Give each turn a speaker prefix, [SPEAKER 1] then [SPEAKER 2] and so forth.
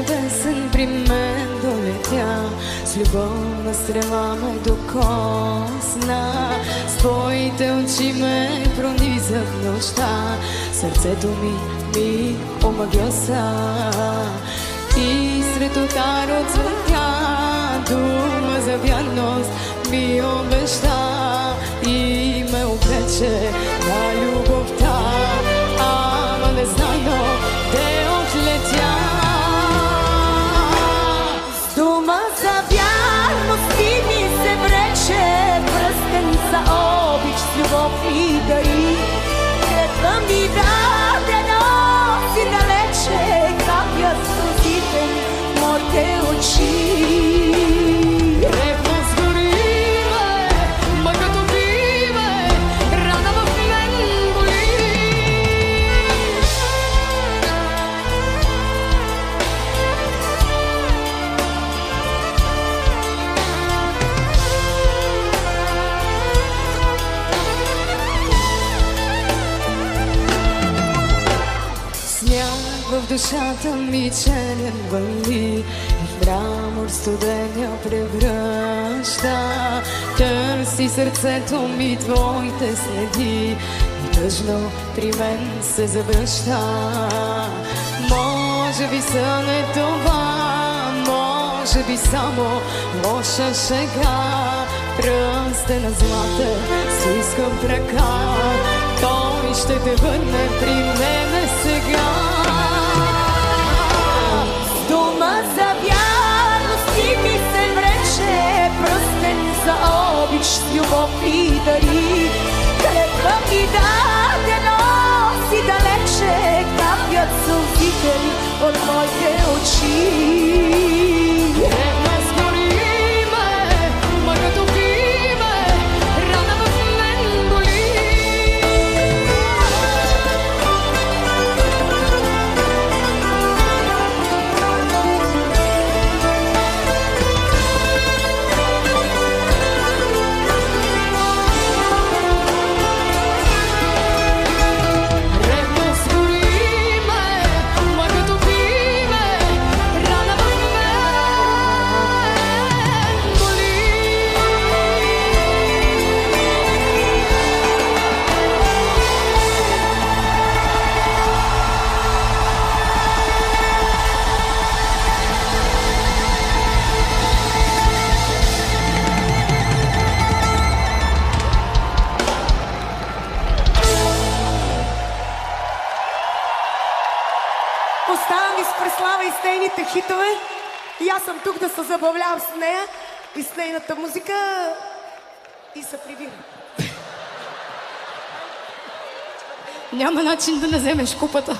[SPEAKER 1] песен при мен долетя, с любовна стрела ме докосна, с твоите очи ме прониза в нощта, сърцето ми омагьоса. И сред отар отцветя, дума за вярност ми обеща и ме обрече на любовта, ама незнайно те отлетя. С дума за вярност ти ми се врече, пръстен за обич с любов ми дари, клетва ми даде, но си далече, капят сълзите моите очи. В душата ми черен вали и в мрамор студен я превръща. Търси сърцето ми твоите следи и тъжно при мен се завръща. Може би сън е това, може би само лоша шега. Пръстена златен стискам в ръка, той ще те върне при мене сега. С дума за вярност ти ми се врече, пръстен за обич с любов ми дари, клетва ми даде, но си далече, капят сълзите от моите очи. Оставам ви с Преслава и с нейните хитове. И аз съм тук да се забавлявам с нея и с нейната музика и се прибирам. Няма начин да не вземеш купата.